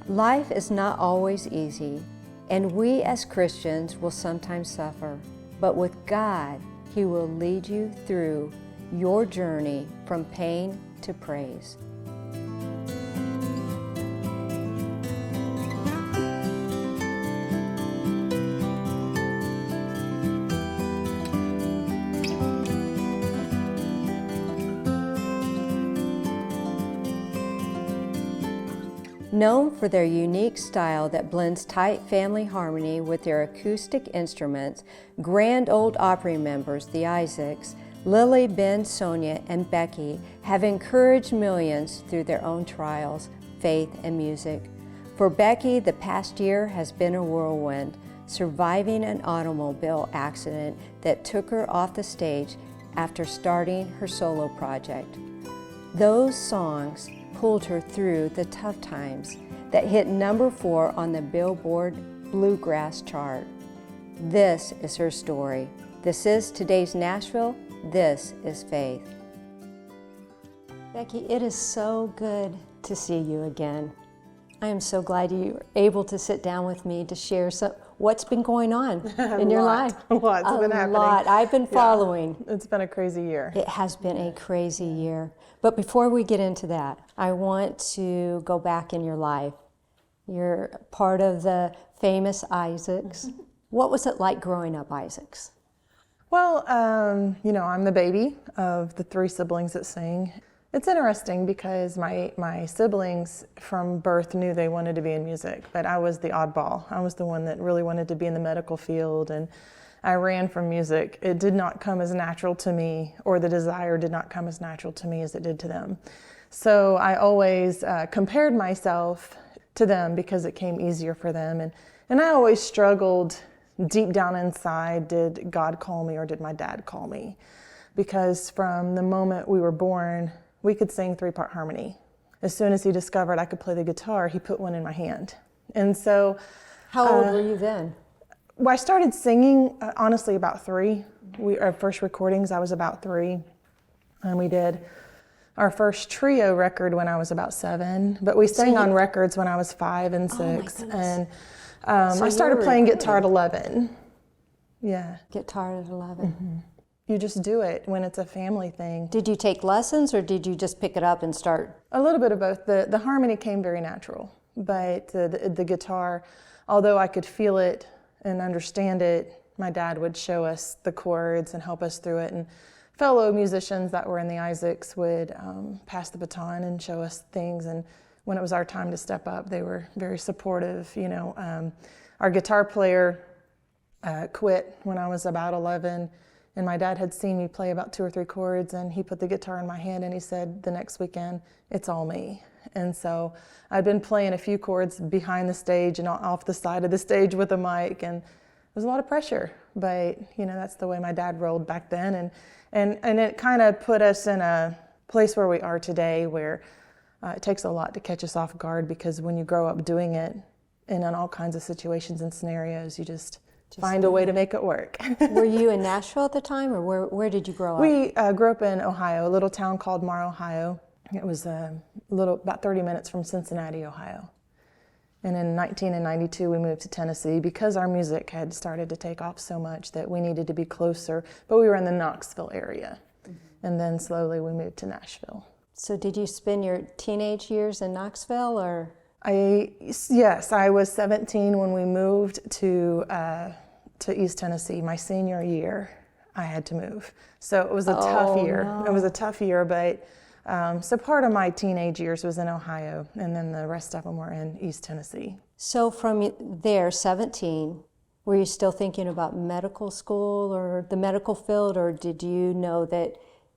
Life is not always easy, and we as Christians will sometimes suffer. But with God, He will lead you through your journey from pain to praise. Known for their unique style that blends tight family harmony with their acoustic instruments, Grand Ole Opry members, the Isaacs, Lily, Ben, Sonya, and Becky have encouraged millions through their own trials, faith, and music. For Becky, the past year has been a whirlwind, surviving an automobile accident that took her off the stage after starting her solo project. Those songs pulled her through the tough times that hit number 4 on the Billboard Bluegrass Chart. This is her story. This is today's Nashville. This is faith. Becky, it is so good to see you again. I am so glad you were able to sit down with me to share what's been going on in your life. What's been happening? A lot. I've been following. Yeah, it's been a crazy year. It has been a crazy year. But before we get into that, I want to go back in your life. You're part of the famous Isaacs. What was it like growing up Isaacs? Well, I'm the baby of the 3 siblings that sing. It's interesting because my siblings from birth knew they wanted to be in music, but I was the oddball. I was the one that really wanted to be in the medical field, and I ran from music. It did not come as natural to me, or the desire did not come as natural to me as it did to them. So I always compared myself to them because it came easier for them, and I always struggled deep down inside, did God call me or did my dad call me? Because from the moment we were born, we could sing 3-part harmony. As soon as he discovered I could play the guitar, he put one in my hand. And so... How old were you then? Well, I started singing, honestly, about 3. Our first recordings, I was about 3. And we did our first trio record when I was about 7. But we sang on records when I was 5 and 6. And I started playing guitar at 11. Yeah. Guitar at 11. Mm-hmm. You just do it when it's a family thing. Did you take lessons or did you just pick it up and start? A little bit of both. The harmony came very natural, but the guitar, although I could feel it and understand it, my dad would show us the chords and help us through it. And fellow musicians that were in the Isaacs would pass the baton and show us things. And when it was our time to step up, they were very supportive. Our guitar player quit when I was about 11. And my dad had seen me play about 2 or 3 chords, and he put the guitar in my hand and he said, the next weekend, it's all me. And so I'd been playing a few chords behind the stage and off the side of the stage with a mic, and it was a lot of pressure. But, that's the way my dad rolled back then. And it kind of put us in a place where we are today, where it takes a lot to catch us off guard, because when you grow up doing it and in all kinds of situations and scenarios, you just find a way to make it work. Were you in Nashville at the time, or where did you grow up? We grew up in Ohio, a little town called Mar, Ohio. It was about 30 minutes from Cincinnati, Ohio. And in 1992, we moved to Tennessee because our music had started to take off so much that we needed to be closer, but we were in the Knoxville area. Mm-hmm. And then slowly we moved to Nashville. So did you spend your teenage years in Knoxville, or? Yes, I was 17 when we moved to East Tennessee. My senior year, I had to move. So it was a tough year. No. It was a tough year, but so part of my teenage years was in Ohio, and then the rest of them were in East Tennessee. So from there, 17, were you still thinking about medical school or the medical field, or did you know that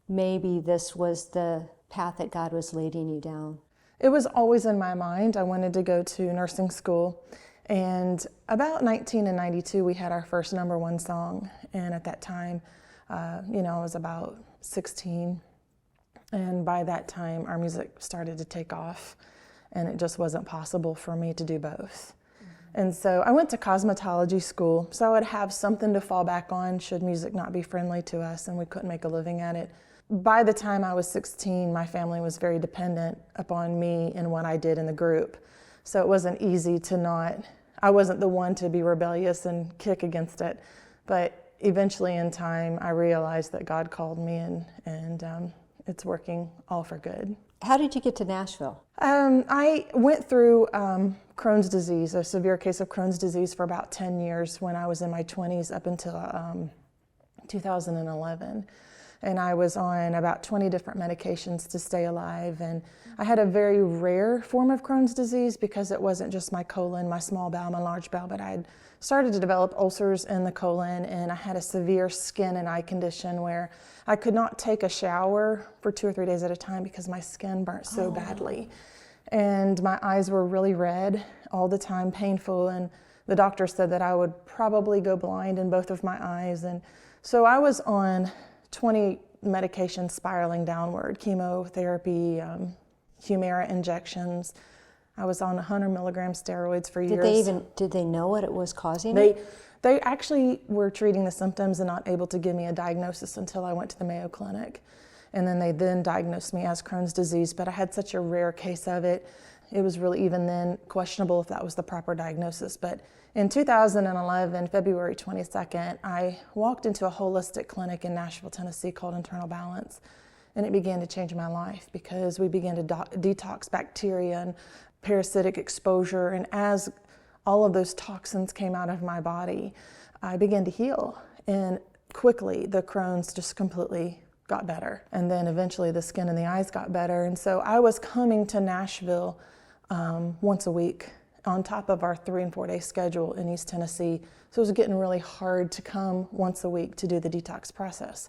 maybe this was the path that God was leading you down? It was always in my mind. I wanted to go to nursing school. And about 1992, we had our first #1 song. And at that time, I was about 16. And by that time, our music started to take off. And it just wasn't possible for me to do both. Mm-hmm. And so I went to cosmetology school, so I would have something to fall back on should music not be friendly to us and we couldn't make a living at it. By the time I was 16, my family was very dependent upon me and what I did in the group. So it wasn't easy to not, I wasn't the one to be rebellious and kick against it. But eventually in time, I realized that God called me, and it's working all for good. How did you get to Nashville? I went through Crohn's disease, a severe case of Crohn's disease, for about 10 years when I was in my 20s up until 2011. And I was on about 20 different medications to stay alive. And I had a very rare form of Crohn's disease because it wasn't just my colon, my small bowel, my large bowel, but I had started to develop ulcers in the colon, and I had a severe skin and eye condition where I could not take a shower for 2 or 3 days at a time because my skin burnt so badly. And my eyes were really red all the time, painful, and the doctor said that I would probably go blind in both of my eyes. And so I was on 20 medications spiraling downward, chemotherapy, Humira injections. I was on 100 milligram steroids for years. Did they know what it was causing it? They actually were treating the symptoms and not able to give me a diagnosis until I went to the Mayo Clinic. And then they diagnosed me as Crohn's disease, but I had such a rare case of it. It was really even then questionable if that was the proper diagnosis. But in 2011, February 22nd, I walked into a holistic clinic in Nashville, Tennessee called Internal Balance. And it began to change my life because we began to detox bacteria and parasitic exposure. And as all of those toxins came out of my body, I began to heal. And quickly, the Crohn's just completely got better. And then eventually the skin and the eyes got better. And so I was coming to Nashville once a week on top of our 3 and 4 day schedule in East Tennessee. So it was getting really hard to come once a week to do the detox process.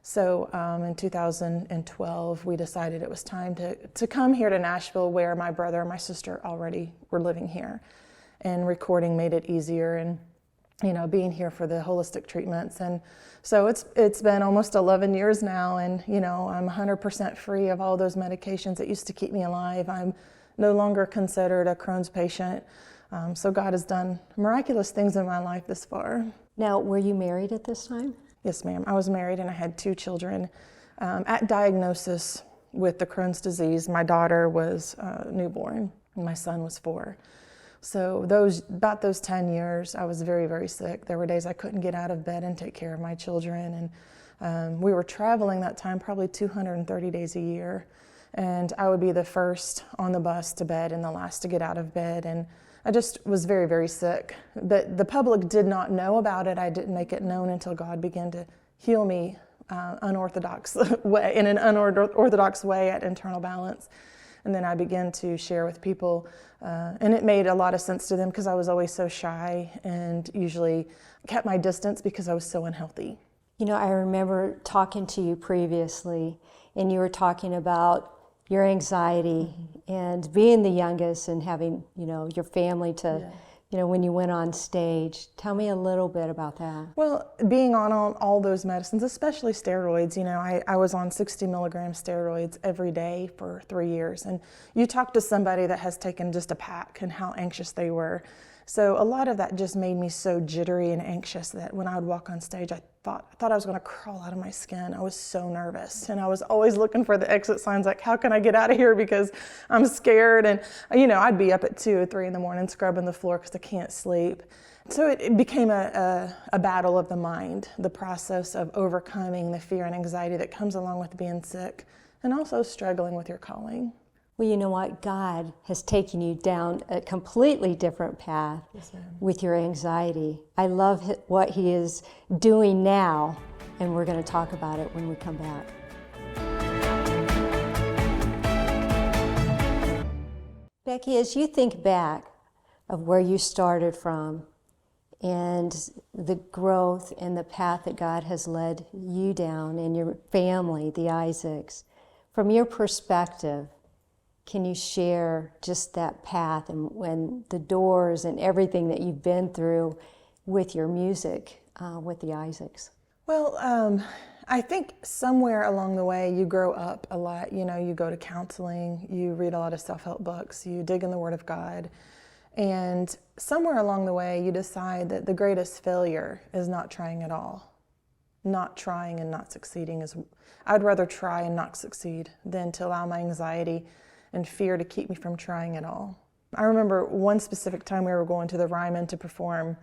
So in 2012, we decided it was time to come here to Nashville, where my brother and my sister already were living here. And recording made it easier, and being here for the holistic treatments. And so it's been almost 11 years now, and I'm 100% free of all those medications that used to keep me alive. I'm no longer considered a Crohn's patient. So God has done miraculous things in my life this far. Now, were you married at this time? Yes, ma'am. I was married and I had 2 children. At diagnosis with the Crohn's disease, my daughter was newborn and my son was 4. So about those 10 years, I was very, very sick. There were days I couldn't get out of bed and take care of my children. And we were traveling that time probably 230 days a year. And I would be the first on the bus to bed and the last to get out of bed. And I just was very, very sick. But the public did not know about it. I didn't make it known until God began to heal me in an unorthodox way at Internal Balance. And then I began to share with people, and it made a lot of sense to them because I was always so shy and usually kept my distance because I was so unhealthy. I remember talking to you previously, and you were talking about your anxiety and being the youngest and having, your family to, when you went on stage. Tell me a little bit about that. Well, being on all those medicines, especially steroids, I was on 60 milligram steroids every day for 3 years. And you talk to somebody that has taken just a pack and how anxious they were. So a lot of that just made me so jittery and anxious that when I would walk on stage, I thought I was going to crawl out of my skin. I was so nervous, and I was always looking for the exit signs, like, how can I get out of here because I'm scared? And I'd be up at 2 or 3 in the morning scrubbing the floor because I can't sleep. So it became a battle of the mind, the process of overcoming the fear and anxiety that comes along with being sick, and also struggling with your calling. Well, you know what? God has taken you down a completely different path with your anxiety. I love what He is doing now, and we're going to talk about it when we come back. Becky, as you think back of where you started from and the growth and the path that God has led you down and your family, the Isaacs, from your perspective, can you share just that path and when the doors and everything that you've been through with your music with the Isaacs? Well, I think somewhere along the way you grow up a lot. You go to counseling, you read a lot of self-help books, you dig in the Word of God, and somewhere along the way you decide that the greatest failure is not trying at all. Not trying and not succeeding I'd rather try and not succeed than to allow my anxiety and fear to keep me from trying at all. I remember one specific time we were going to the Ryman to perform,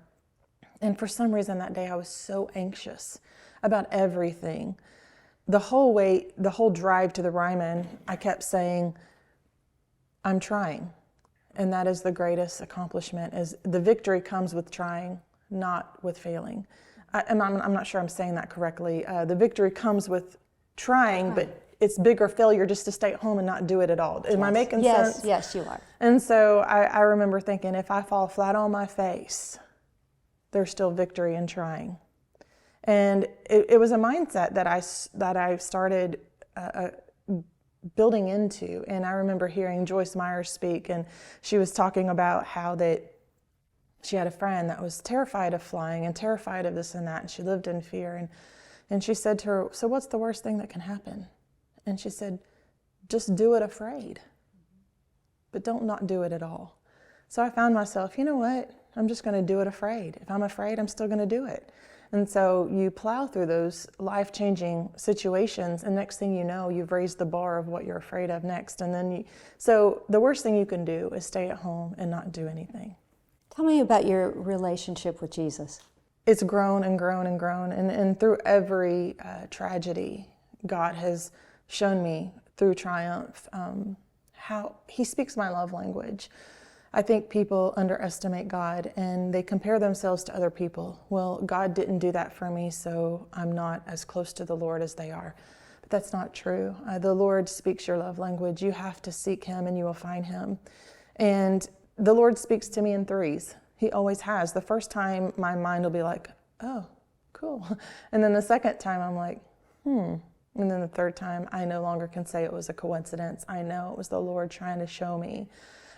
and for some reason that day I was so anxious about everything. The whole drive to the Ryman, I kept saying, I'm trying. And that is the greatest accomplishment, is the victory comes with trying, not with failing. I'm not sure I'm saying that correctly. The victory comes with trying, but it's bigger failure just to stay at home and not do it at all. Am I making sense? Yes, you are. And so I remember thinking, if I fall flat on my face, there's still victory in trying. And it was a mindset that I started building into. And I remember hearing Joyce Meyer speak, and she was talking about how that she had a friend that was terrified of flying and terrified of this and that, and she lived in fear. And she said to her, so what's the worst thing that can happen? And she said, just do it afraid, but don't not do it at all. So I found myself, you know what? I'm just going to do it afraid. If I'm afraid, I'm still going to do it. And so you plow through those life-changing situations, and next thing you know, you've raised the bar of what you're afraid of next. And then so the worst thing you can do is stay at home and not do anything. Tell me about your relationship with Jesus. It's grown and grown and grown. And through every tragedy, God has shown me through triumph how He speaks my love language. I think people underestimate God and they compare themselves to other people. Well, God didn't do that for me, so I'm not as close to the Lord as they are. But that's not true. The Lord speaks your love language. You have to seek Him and you will find Him. And the Lord speaks to me in threes. He always has. The first time my mind will be like, oh, cool. And then the second time I'm like, And then the third time I no longer can say it was a coincidence. I know it was the Lord trying to show me.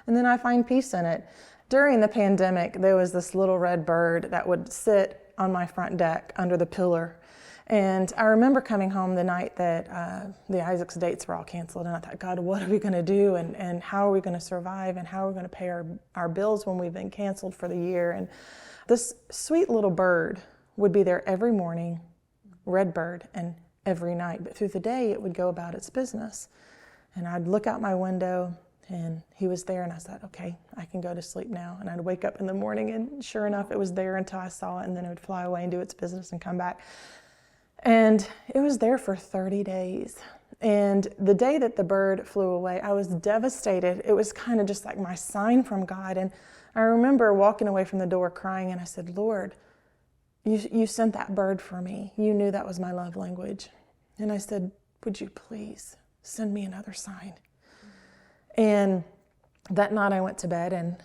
And then I find peace in it. During the pandemic, there was this little red bird that would sit on my front deck under the pillar. And I remember coming home the night that the Isaacs dates were all canceled. And I thought, God, what are we going to do? And how are we going to survive? And how are we going to pay our bills when we've been canceled for the year? And this sweet little bird would be there every morning, red bird, and every night. But through the day, it would go about its business. And I'd look out my window, and he was there, and I said, okay, I can go to sleep now. And I'd wake up in the morning, and sure enough, it was there until I saw it, and then it would fly away and do its business and come back. And it was there for 30 days. And the day that the bird flew away, I was devastated. It was kind of just like my sign from God. And I remember walking away from the door crying, and I said, Lord, you sent that bird for me. You knew that was my love language. And I said, would you please send me another sign? And that night I went to bed and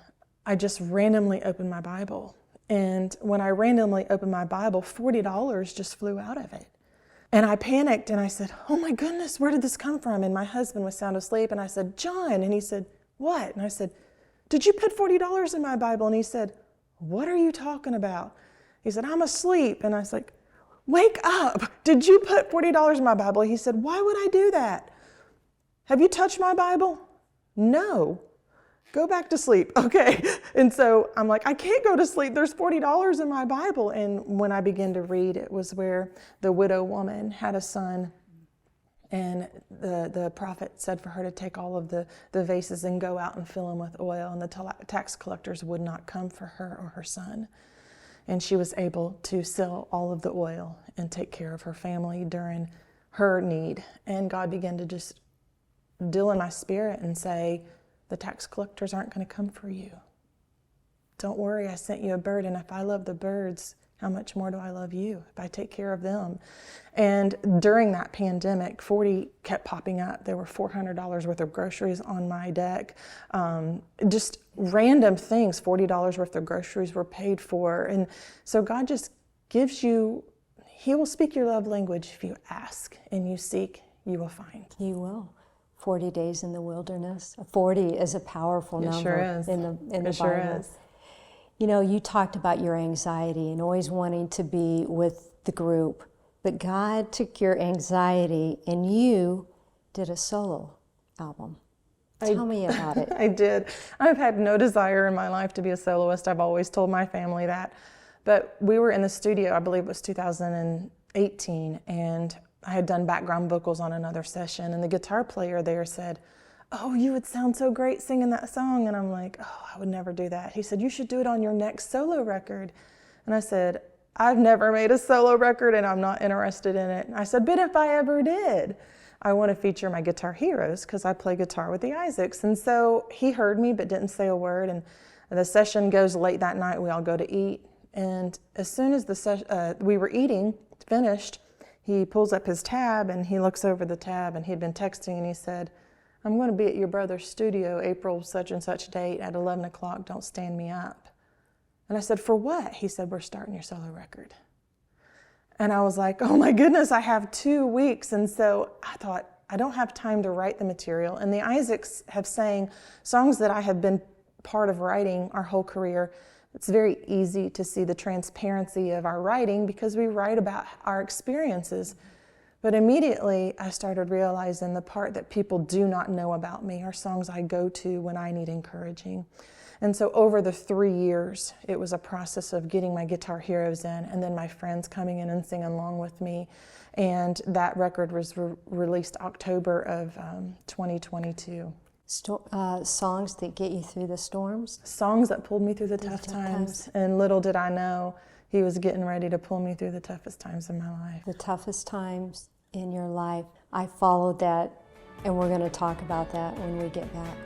I just randomly opened my Bible. And when I randomly opened my Bible, $40 just flew out of it. And I panicked and I said, oh my goodness, where did this come from? And my husband was sound asleep and I said, John. And he said, what? And I said, did you put $40 in my Bible? And he said, what are you talking about? He said, I'm asleep. And I was like, wake up. Did you put $40 in my Bible? He said, why would I do that? Have you touched my Bible? No. Go back to sleep. Okay. And so I'm like, I can't go to sleep. There's $40 in my Bible. And when I began to read, it was where the widow woman had a son. And the prophet said for her to take all of the vases and go out and fill them with oil. And the tax collectors would not come for her or her son. And she was able to sell all of the oil and take care of her family during her need. And God began to just deal in my spirit and say, the tax collectors aren't going to come for you. Don't worry, I sent you a bird, and if I love the birds, how much more do I love you if I take care of them? And during that pandemic, 40 kept popping up. There were $400 worth of groceries on my deck. Just random things, $40 worth of groceries were paid for. And so God just gives you, He will speak your love language if you ask and you seek, you will find. He will. 40 days in the wilderness. 40 is a powerful number. Sure is. In the Bible. Sure is. You know, you talked about your anxiety and always wanting to be with the group, but God took your anxiety and you did a solo album. Tell me about it. I did. I've had no desire in my life to be a soloist. I've always told my family that. But we were in the studio, I believe it was 2018, and I had done background vocals on another session, and the guitar player there said, oh, you would sound so great singing that song. And I'm like, oh, I would never do that. He said, you should do it on your next solo record. And I said, I've never made a solo record and I'm not interested in it. And I said, but if I ever did, I want to feature my guitar heroes because I play guitar with the Isaacs. And so he heard me but didn't say a word. And the session goes late that night. We all go to eat. And as soon as we were eating, finished, he pulls up his tab and he looks over the tab, and he'd been texting, and he said, I'm going to be at your brother's studio April such and such date at 11 o'clock. Don't stand me up. And I said, for what? He said, we're starting your solo record. And I was like, oh my goodness, I have 2 weeks. And so I thought, I don't have time to write the material. And the Isaacs have sang songs that I have been part of writing our whole career. It's very easy to see the transparency of our writing because we write about our experiences. But immediately I started realizing the part that people do not know about me are songs I go to when I need encouraging. And so over the 3 years, it was a process of getting my guitar heroes in, and then my friends coming in and singing along with me. And that record was released October of 2022. Songs that get you through the storms? Songs that pulled me through the tough times. And little did I know, he was getting ready to pull me through the toughest times in my life. The toughest times in your life. I followed that, and we're going to talk about that when we get back.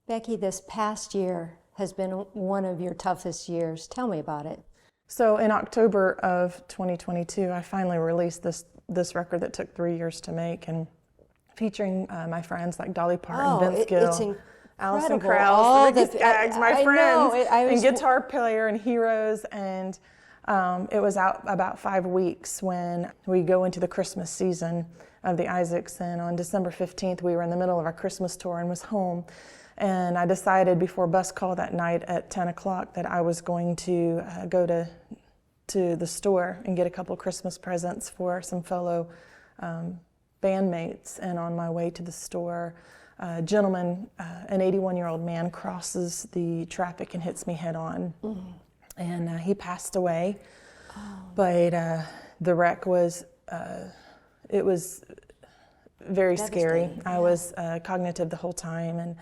Becky, this past year has been one of your toughest years. Tell me about it. So in October of 2022, I finally released this record that took 3 years to make, and featuring my friends like Dolly Parton, Vince Gill, Alison Krauss, Ricky Skaggs, my friends, and guitar player and heroes. And it was out about 5 weeks when we go into the Christmas season of the Isaacs. And on December 15th, we were in the middle of our Christmas tour and was home. And I decided before bus call that night at 10 o'clock that I was going to go to the store and get a couple Christmas presents for some fellow bandmates. And on my way to the store, a gentleman, an 81-year-old man, crosses the traffic and hits me head on. And he passed away. But the wreck was, it was very scary. I was cognitive the whole time, and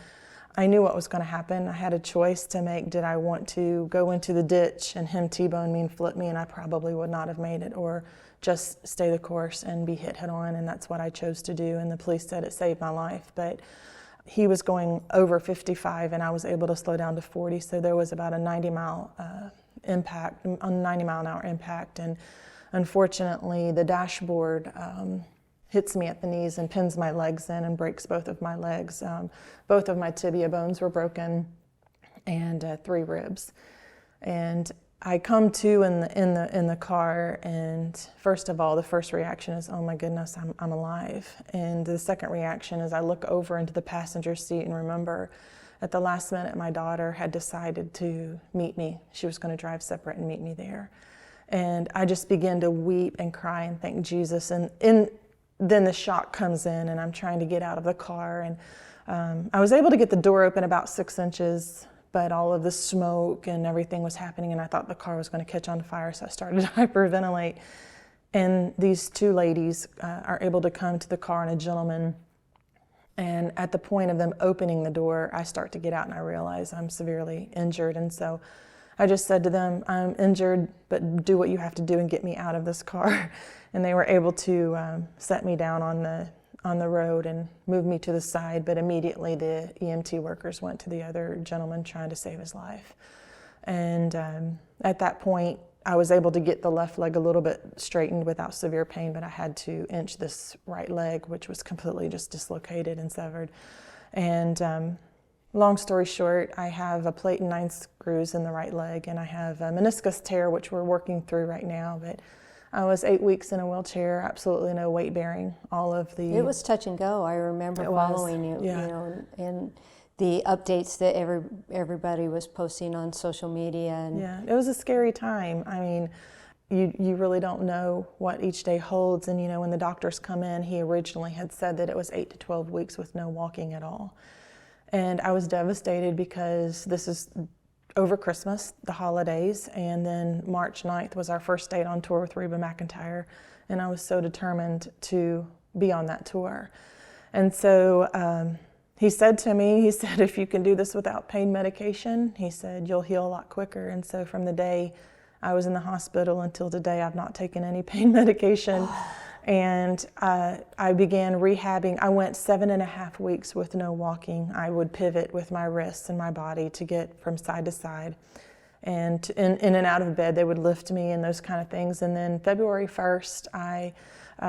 I knew what was going to happen. I had a choice to make. Did I want to go into the ditch and him T-bone me and flip me, and I probably would not have made it, or just stay the course and be hit head on, and that's what I chose to do, and the police said it saved my life. But he was going over 55, and I was able to slow down to 40, so there was about a 90-mile impact, a 90-mile-an-hour impact, and unfortunately the dashboard hits me at the knees and pins my legs in and breaks both of my legs. Both of my tibia bones were broken, and 3 ribs. And I come to in the car, and first of all, the first reaction is, oh my goodness, I'm alive. And the second reaction is I look over into the passenger seat and remember at the last minute my daughter had decided to meet me. She was going to drive separate and meet me there. And I just began to weep and cry and thank Jesus. And then the shock comes in, and I'm trying to get out of the car. And I was able to get the door open about 6 inches, but all of the smoke and everything was happening, and I thought the car was going to catch on fire, so I started to hyperventilate. And these 2 ladies are able to come to the car, and a gentleman. And at the point of them opening the door, I start to get out, and I realize I'm severely injured. And so I just said to them, I'm injured, but do what you have to do and get me out of this car. And they were able to set me down on the road and move me to the side, but immediately the EMT workers went to the other gentleman trying to save his life. And at that point, I was able to get the left leg a little bit straightened without severe pain, but I had to inch this right leg, which was completely just dislocated and severed. And long story short, I have a plate and 9 screws in the right leg, and I have a meniscus tear, which we're working through right now. But I was 8 weeks in a wheelchair, absolutely no weight bearing. It was touch and go. I remember following you, you know, and the updates that everybody was posting on social media. And yeah, it was a scary time. I mean, you really don't know what each day holds. And you know, when the doctors come in, he originally had said that it was 8 to 12 weeks with no walking at all. And I was devastated because this is over Christmas, the holidays, and then March 9th was our first date on tour with Reba McEntire, and I was so determined to be on that tour. And so he said to me, he said, if you can do this without pain medication, he said, you'll heal a lot quicker. And so from the day I was in the hospital until today, I've not taken any pain medication. And I began rehabbing. I went 7.5 weeks with no walking. I would pivot with my wrists and my body to get from side to side. And in and out of bed, they would lift me and those kind of things. And then February 1st, I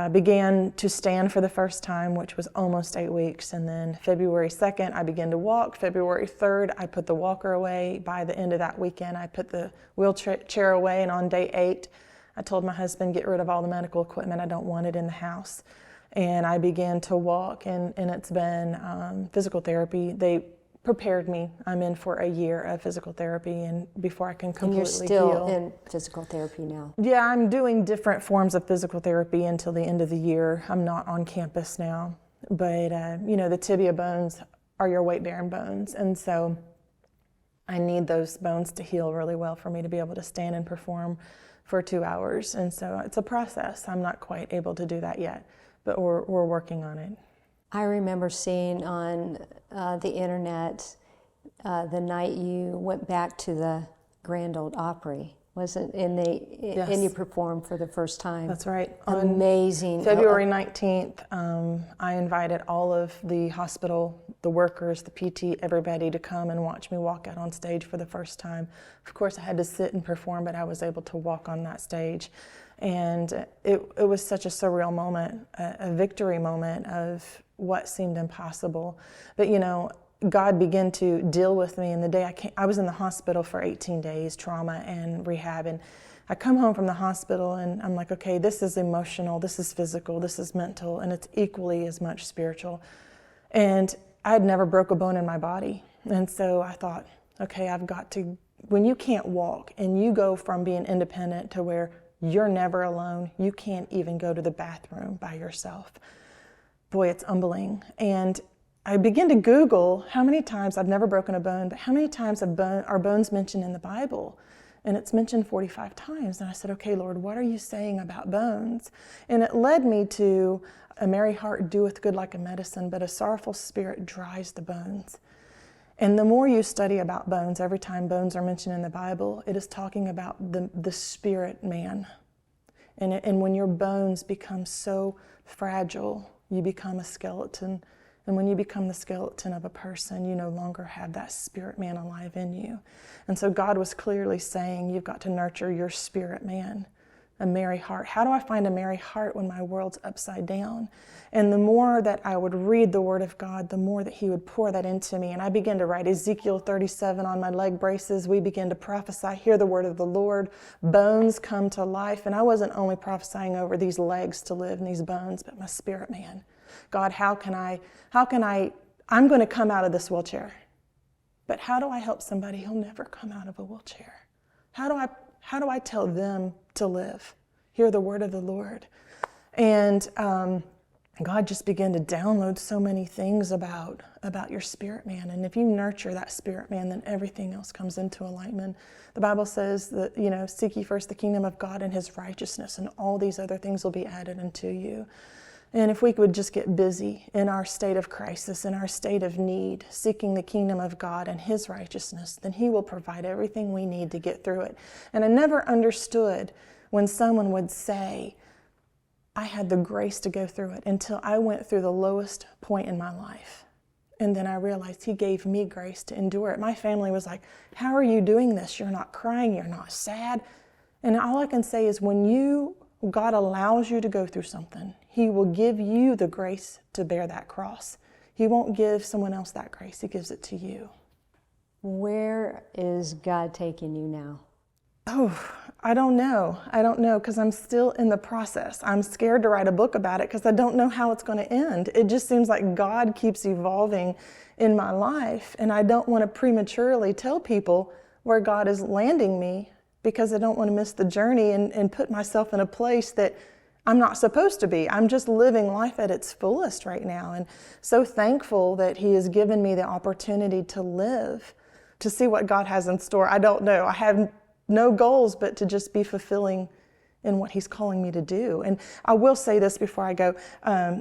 began to stand for the first time, which was almost 8 weeks. And then February 2nd, I began to walk. February 3rd, I put the walker away. By the end of that weekend, I put the wheelchair away. And on day 8, I told my husband, get rid of all the medical equipment. I don't want it in the house. And I began to walk, and it's been physical therapy. They prepared me. I'm in for a year of physical therapy, and before I can completely heal. And you're still in physical therapy now? Yeah, I'm doing different forms of physical therapy until the end of the year. I'm not on campus now. But, you know, the tibia bones are your weight-bearing bones, and so I need those bones to heal really well for me to be able to stand and perform for 2 hours. And so it's a process. I'm not quite able to do that yet, but we're working on it. I remember seeing on the internet the night you went back to the Grand Ole Opry, wasn't? Yes. And you performed for the first time. That's right. Amazing. On February 19th, I invited all of the hospital, the workers, the PT, everybody to come and watch me walk out on stage for the first time. Of course, I had to sit and perform, but I was able to walk on that stage. And it was such a surreal moment, a victory moment of what seemed impossible. But, you know, God began to deal with me. And the day I was in the hospital for 18 days, trauma and rehab. And I come home from the hospital and I'm like, okay, this is emotional, this is physical, this is mental, and it's equally as much spiritual. And I had never broke a bone in my body. And so I thought, okay, I've got to, when you can't walk and you go from being independent to where you're never alone, you can't even go to the bathroom by yourself. Boy, it's humbling. And I began to Google how many times, I've never broken a bone, but how many times are bones mentioned in the Bible? And it's mentioned 45 times. And I said, okay, Lord, what are you saying about bones? And it led me to a merry heart doeth good like a medicine, but a sorrowful spirit dries the bones. And the more you study about bones, every time bones are mentioned in the Bible, it is talking about the spirit man. And when your bones become so fragile, you become a skeleton. And when you become the skeleton of a person, you no longer have that spirit man alive in you. And so God was clearly saying, you've got to nurture your spirit man, a merry heart. How do I find a merry heart when my world's upside down? And the more that I would read the Word of God, the more that He would pour that into me. And I began to write Ezekiel 37 on my leg braces. We began to prophesy, hear the word of the Lord. Bones come to life. And I wasn't only prophesying over these legs to live and these bones, but my spirit man. God, I'm going to come out of this wheelchair. But how do I help somebody who'll never come out of a wheelchair? How do I tell them to live? Hear the word of the Lord. And God just began to download so many things about your spirit man. And if you nurture that spirit man, then everything else comes into alignment. The Bible says that, you know, seek ye first the kingdom of God and His righteousness, and all these other things will be added unto you. And if we would just get busy in our state of crisis, in our state of need, seeking the kingdom of God and His righteousness, then He will provide everything we need to get through it. And I never understood when someone would say, I had the grace to go through it, until I went through the lowest point in my life. And then I realized He gave me grace to endure it. My family was like, how are you doing this? You're not crying, you're not sad. And all I can say is when God allows you to go through something, He will give you the grace to bear that cross. He won't give someone else that grace. He gives it to you. Where is God taking you now? Oh, I don't know. Because I'm still in the process. I'm scared to write a book about it because I don't know how it's going to end. It just seems like God keeps evolving in my life, and I don't want to prematurely tell people where God is landing me, because I don't want to miss the journey and put myself in a place that I'm not supposed to be. I'm just living life at its fullest right now, and so thankful that He has given me the opportunity to live to see what God has in store. I don't know. I have no goals but to just be fulfilling in what He's calling me to do. And I will say this before I go.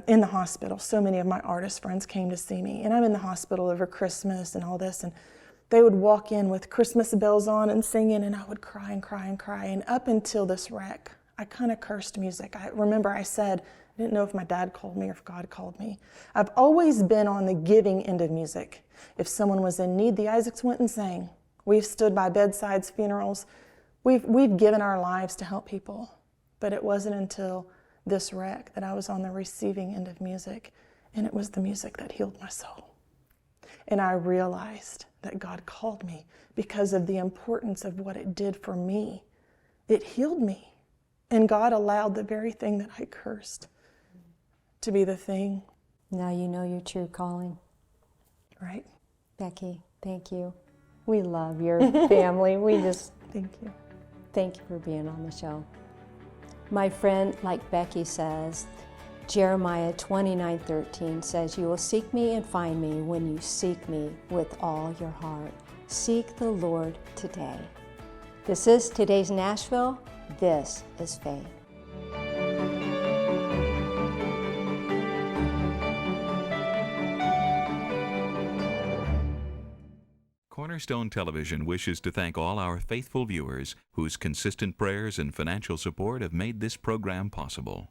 In the hospital, so many of my artist friends came to see me, and I'm in the hospital over Christmas and all this, and they would walk in with Christmas bells on and singing, and I would cry and cry and cry. And up until this wreck, I kind of cursed music. I remember I said, I didn't know if my dad called me or if God called me. I've always been on the giving end of music. If someone was in need, the Isaacs went and sang. We've stood by bedsides, funerals. We've given our lives to help people. But it wasn't until this wreck that I was on the receiving end of music, and it was the music that healed my soul. And I realized that God called me because of the importance of what it did for me. It healed me. And God allowed the very thing that I cursed to be the thing. Now you know your true calling. Right. Becky, thank you. We love your family. Thank you. Thank you for being on the show. My friend, like Becky says, Jeremiah 29:13 says, "You will seek me and find me when you seek me with all your heart." Seek the Lord today. This is today's Nashville. This is faith. Cornerstone Television wishes to thank all our faithful viewers whose consistent prayers and financial support have made this program possible.